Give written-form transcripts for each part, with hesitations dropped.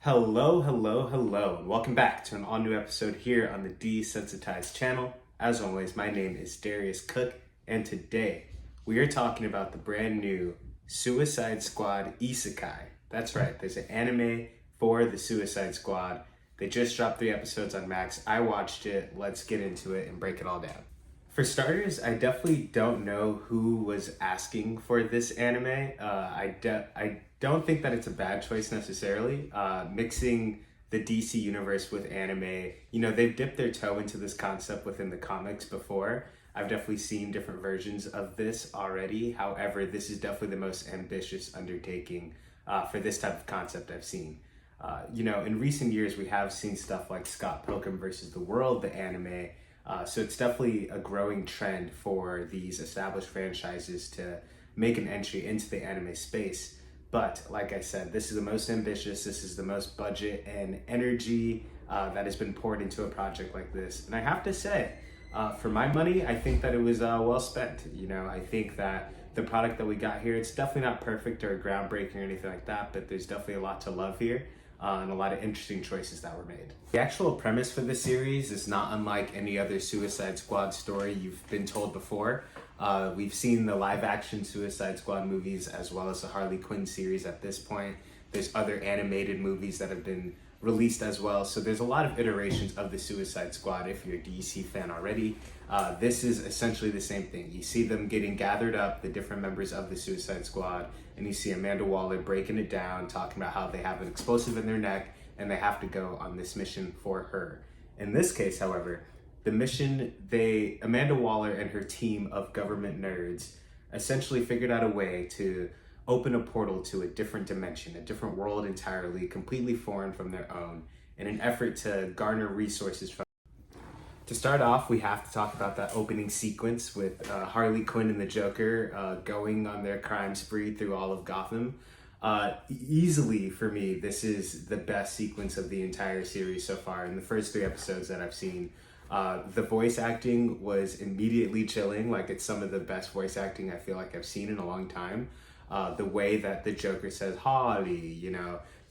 Hello, and welcome back to an all new episode here on the Desensitized channel. As always, my name is Darius Cook, and today we are talking about the brand new Suicide Squad Isekai. That's right, there's an anime for the Suicide Squad. They just dropped 3 episodes on Max. I watched it. Let's get into it and break it all down. For starters, I definitely don't know who was asking for this anime. I don't think that it's a bad choice necessarily. Mixing the DC universe with anime, they've dipped their toe into this concept within the comics before. I've definitely seen different versions of this already. However, this is definitely the most ambitious undertaking for this type of concept I've seen. In recent years, we have seen stuff like Scott Pilgrim versus the World, the anime. So it's definitely a growing trend for these established franchises to make an entry into the anime space. But like I said, this is the most ambitious, this is the most budget and energy that has been poured into a project like this. And I have to say, for my money, I think that it was well spent. I think that the product that we got here, it's definitely not perfect or groundbreaking or anything like that, but there's definitely a lot to love here. And a lot of interesting choices that were made. The actual premise for the series is not unlike any other Suicide Squad story you've been told before. We've seen the live action Suicide Squad movies as well as the Harley Quinn series at this point. There's other animated movies that have been released as well. So there's a lot of iterations of the Suicide Squad if you're a DC fan already. This is essentially the same thing. You see them getting gathered up, the different members of the Suicide Squad, and you see Amanda Waller breaking it down, talking about how they have an explosive in their neck and they have to go on this mission for her. In this case, however, the mission, Amanda Waller and her team of government nerds essentially figured out a way to open a portal to a different dimension, a different world entirely, completely foreign from their own, in an effort to garner resources from. To start off, we have to talk about that opening sequence with Harley Quinn and the Joker going on their crime spree through all of Gotham. Easily, for me, this is the best sequence of the entire series so far. In the first 3 episodes that I've seen, the voice acting was immediately chilling. Like, it's some of the best voice acting I feel like I've seen in a long time. The way that the Joker says Harley,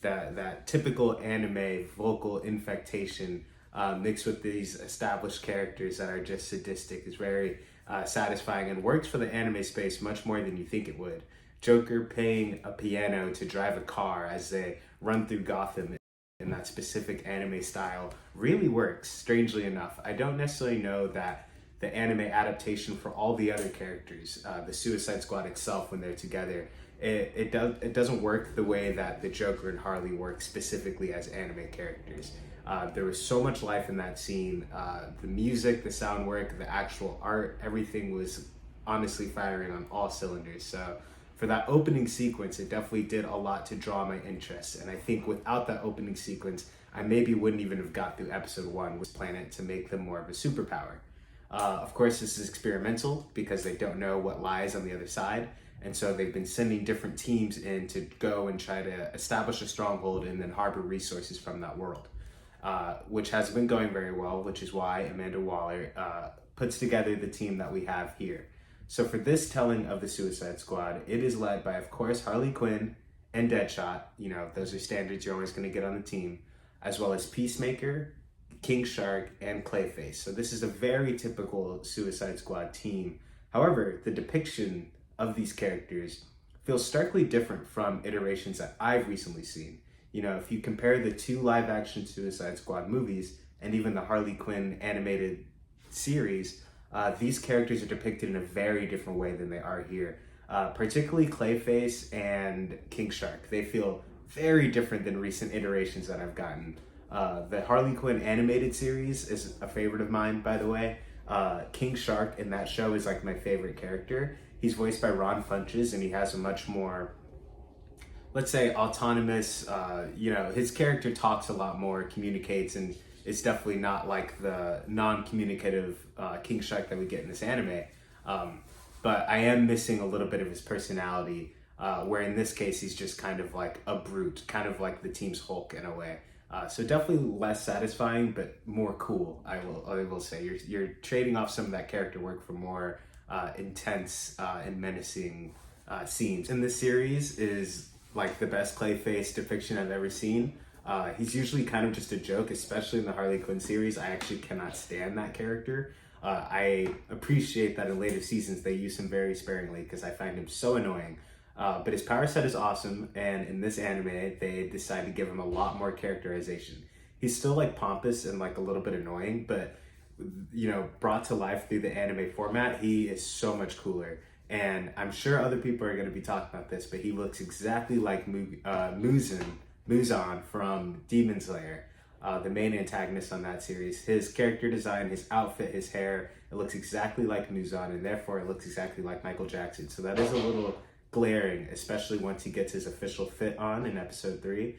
that typical anime vocal infectation mixed with these established characters that are just sadistic is very satisfying and works for the anime space much more than you think it would. Joker playing a piano to drive a car as they run through Gotham in that specific anime style really works, strangely enough. I don't necessarily know that the anime adaptation for all the other characters, the Suicide Squad itself when they're together, it doesn't work the way that the Joker and Harley work specifically as anime characters. There was so much life in that scene. The music, the sound work, the actual art, everything was honestly firing on all cylinders. So for that opening sequence, it definitely did a lot to draw my interest. And I think without that opening sequence, I maybe wouldn't even have got through episode 1 with Planet to make them more of a superpower. Of course, this is experimental because they don't know what lies on the other side. And so they've been sending different teams in to go and try to establish a stronghold and then harbor resources from that world, which has been going very well, which is why Amanda Waller puts together the team that we have here. So for this telling of the Suicide Squad, it is led by, of course, Harley Quinn and Deadshot. Those are standards you're always going to get on the team, as well as Peacemaker, King Shark, and Clayface. So this is a very typical Suicide Squad team. However, the depiction of these characters feels starkly different from iterations that I've recently seen. If you compare the 2 live-action Suicide Squad movies and even the Harley Quinn animated series, these characters are depicted in a very different way than they are here. Particularly Clayface and King Shark. They feel very different than recent iterations that I've gotten. The Harley Quinn animated series is a favorite of mine, by the way. King Shark in that show is like my favorite character. He's voiced by Ron Funches, and he has a much more, let's say, autonomous, his character talks a lot more, communicates, and it's definitely not like the non-communicative King Shark that we get in this anime. But I am missing a little bit of his personality, where in this case, he's just kind of like a brute, kind of like the team's Hulk in a way. So definitely less satisfying, but more cool, I will say. You're trading off some of that character work for more intense and menacing scenes. And this series is like the best Clayface depiction I've ever seen. He's usually kind of just a joke, especially in the Harley Quinn series. I actually cannot stand that character. I appreciate that in later seasons they use him very sparingly because I find him so annoying. But his power set is awesome, and in this anime, they decide to give him a lot more characterization. He's still like pompous and like a little bit annoying, but brought to life through the anime format, he is so much cooler. And I'm sure other people are going to be talking about this, but he looks exactly like Muzan from Demon Slayer, the main antagonist on that series. His character design, his outfit, his hair, it looks exactly like Muzan, and therefore it looks exactly like Michael Jackson. So that is a little glaring, especially once he gets his official fit on in episode 3.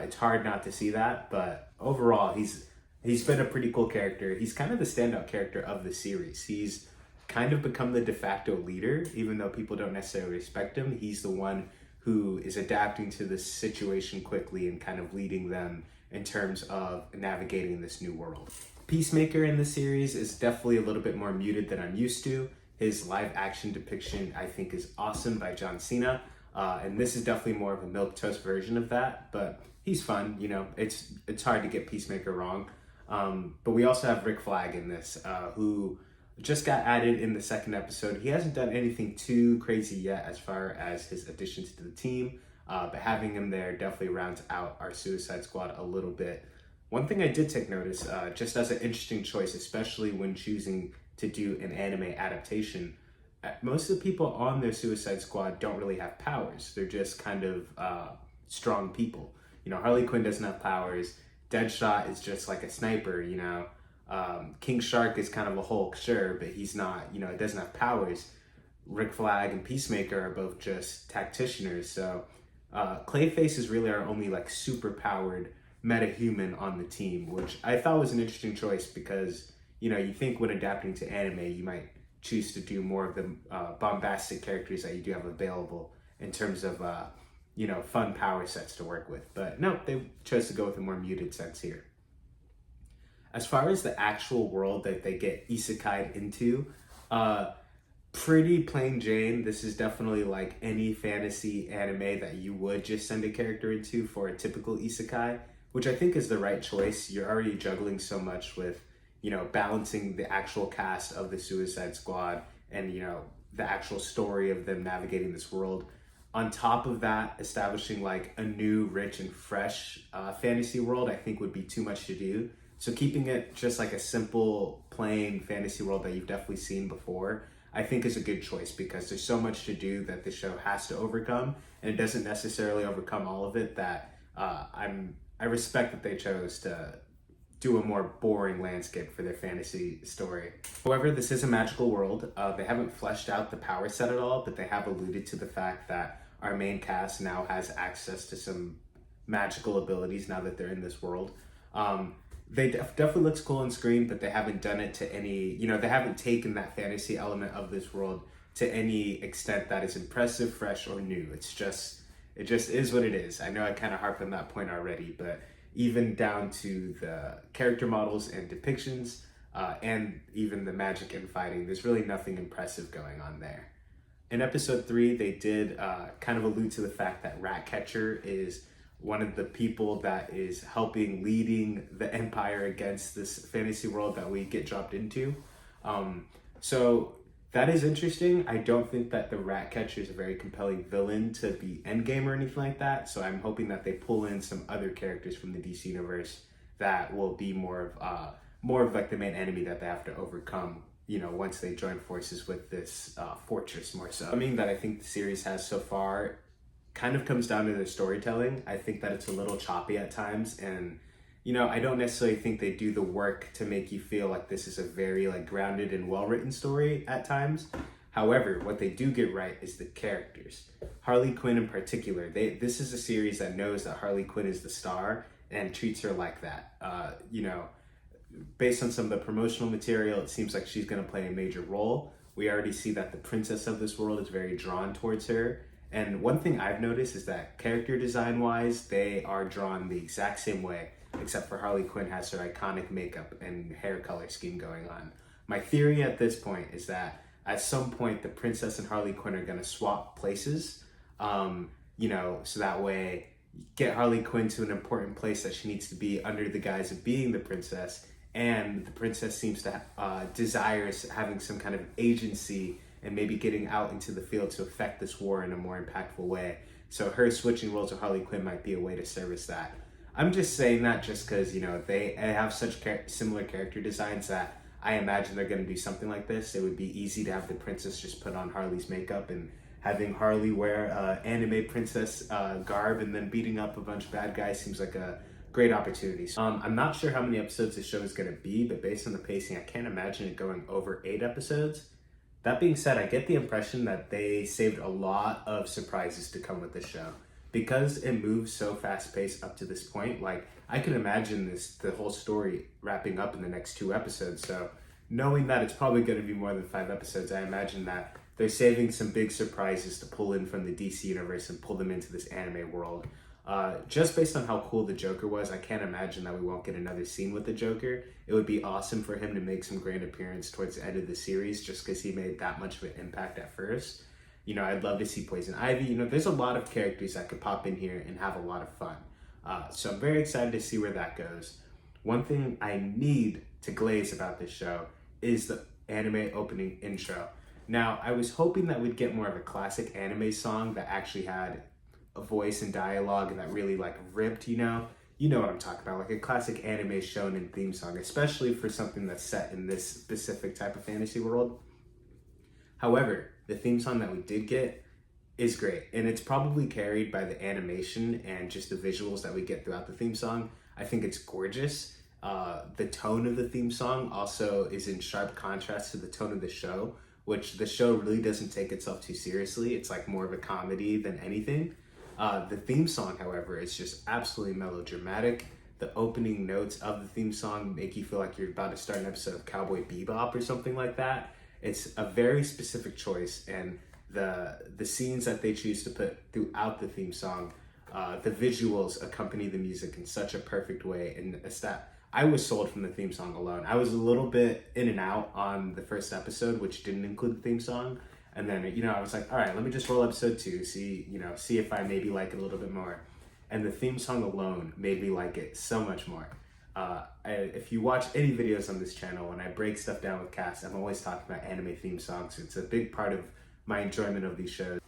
It's hard not to see that, but overall, he's been a pretty cool character. He's kind of the standout character of the series. He's kind of become the de facto leader, even though people don't necessarily respect him. He's the one who is adapting to this situation quickly and kind of leading them in terms of navigating this new world. Peacemaker in the series is definitely a little bit more muted than I'm used to. His live action depiction, I think, is awesome by John Cena. And this is definitely more of a milquetoast version of that, but he's fun. It's hard to get Peacemaker wrong. But we also have Rick Flag in this, who just got added in the second episode. He hasn't done anything too crazy yet as far as his additions to the team, but having him there definitely rounds out our Suicide Squad a little bit. One thing I did take notice, just as an interesting choice, especially when choosing to do an anime adaptation, most of the people on their Suicide Squad don't really have powers. They're just kind of strong people. Harley Quinn doesn't have powers. Deadshot is just like a sniper, King Shark is kind of a Hulk, sure, but he's not, it doesn't have powers. Rick Flag and Peacemaker are both just tacticianers. So Clayface is really our only like super powered meta-human on the team, which I thought was an interesting choice because, you think when adapting to anime, you might choose to do more of the bombastic characters that you do have available in terms of, fun power sets to work with. But no, they chose to go with a more muted sense here. As far as the actual world that they get isekai into, pretty plain Jane. This is definitely like any fantasy anime that you would just send a character into for a typical isekai, which I think is the right choice. You're already juggling so much with, balancing the actual cast of the Suicide Squad and, the actual story of them navigating this world. On top of that, establishing like a new, rich, and fresh fantasy world, I think would be too much to do. So keeping it just like a simple, plain fantasy world that you've definitely seen before, I think is a good choice because there's so much to do that the show has to overcome, and it doesn't necessarily overcome all of it. That I respect that they chose to do a more boring landscape for their fantasy story. However, this is a magical world. They haven't fleshed out the power set at all, but they have alluded to the fact that our main cast now has access to some magical abilities now that they're in this world. They definitely looks cool on screen, but they haven't done it to any, they haven't taken that fantasy element of this world to any extent that is impressive, fresh, or new. It just is what it is. I know I kind of harped on that point already, but even down to the character models and depictions, and even the magic and fighting, there's really nothing impressive going on there. In episode 3, they did kind of allude to the fact that Ratcatcher is one of the people that is leading the Empire against this fantasy world that we get dropped into. So that is interesting. I don't think that the Ratcatcher is a very compelling villain to be Endgame or anything like that. So I'm hoping that they pull in some other characters from the DC universe that will be more of like the main enemy that they have to overcome, once they join forces with this fortress more so. Something that I think the series has so far kind of comes down to the storytelling. I think that it's a little choppy at times, and I don't necessarily think they do the work to make you feel like this is a very like grounded and well-written story at times. However, what they do get right is the characters. Harley Quinn in particular, this is a series that knows that Harley Quinn is the star and treats her like that. Based on some of the promotional material, it seems like she's going to play a major role. We already see that the princess of this world is very drawn towards her. And one thing I've noticed is that character design wise, they are drawn the exact same way, except for Harley Quinn has her iconic makeup and hair color scheme going on. My theory at this point is that at some point the princess and Harley Quinn are going to swap places, so that way get Harley Quinn to an important place that she needs to be under the guise of being the princess, and the princess seems to desires having some kind of agency and maybe getting out into the field to affect this war in a more impactful way. So her switching roles with Harley Quinn might be a way to service that. I'm just saying that just because, you know, they have such similar character designs that I imagine they're going to do something like this. It would be easy to have the princess just put on Harley's makeup, and having Harley wear anime princess garb and then beating up a bunch of bad guys seems like a great opportunity. I'm not sure how many episodes this show is going to be, but based on the pacing, I can't imagine it going over 8 episodes. That being said, I get the impression that they saved a lot of surprises to come with this show. Because it moves so fast-paced up to this point, like, I can imagine the whole story wrapping up in the next 2 episodes. So knowing that it's probably going to be more than 5 episodes, I imagine that they're saving some big surprises to pull in from the DC universe and pull them into this anime world. Just based on how cool the Joker was, I can't imagine that we won't get another scene with the Joker. It would be awesome for him to make some grand appearance towards the end of the series just because he made that much of an impact at first. You know, I'd love to see Poison Ivy. You know, there's a lot of characters that could pop in here and have a lot of fun. So I'm very excited to see where that goes. One thing I need to glaze about this show is the anime opening intro. Now, I was hoping that we'd get more of a classic anime song that actually had a voice and dialogue and that really like ripped, you know what I'm talking about, like a classic anime shonen theme song, especially for something that's set in this specific type of fantasy world. However, the theme song that we did get is great, and it's probably carried by the animation and just the visuals that we get throughout the theme song. I think it's gorgeous. The tone of the theme song also is in sharp contrast to the tone of the show, which the show really doesn't take itself too seriously. It's like more of a comedy than anything. The theme song, however, is just absolutely melodramatic. The opening notes of the theme song make you feel like you're about to start an episode of Cowboy Bebop or something like that. It's a very specific choice, and the scenes that they choose to put throughout the theme song, the visuals accompany the music in such a perfect way, and it's that I was sold from the theme song alone. I was a little bit in and out on the first episode, which didn't include the theme song. And then, you know, I was like, all right, let me just roll episode 2, see if I maybe like it a little bit more. And the theme song alone made me like it so much more. If you watch any videos on this channel, when I break stuff down with cast, I'm always talking about anime theme songs. It's a big part of my enjoyment of these shows.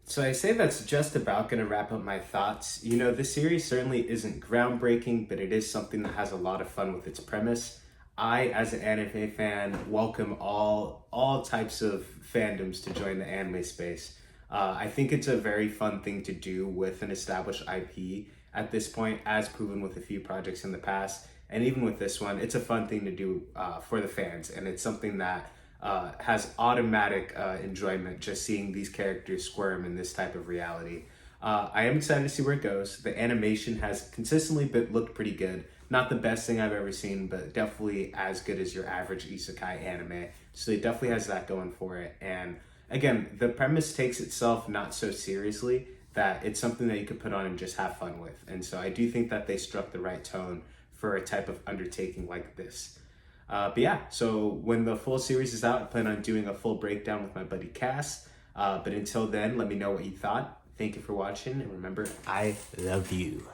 So I say that's just about going to wrap up my thoughts. You know, the series certainly isn't groundbreaking, but it is something that has a lot of fun with its premise. I, as an anime fan, welcome all types of fandoms to join the anime space. I think it's a very fun thing to do with an established IP at this point, as proven with a few projects in the past. And even with this one, it's a fun thing to do for the fans. And it's something that has automatic enjoyment just seeing these characters squirm in this type of reality. I am excited to see where it goes. The animation has consistently looked pretty good. Not the best thing I've ever seen, but definitely as good as your average Isekai anime. So it definitely has that going for it. And again, the premise takes itself not so seriously, that it's something that you could put on and just have fun with. And so I do think that they struck the right tone for a type of undertaking like this. But yeah, so when the full series is out, I plan on doing a full breakdown with my buddy Cass. But until then, let me know what you thought. Thank you for watching, and remember, I love you.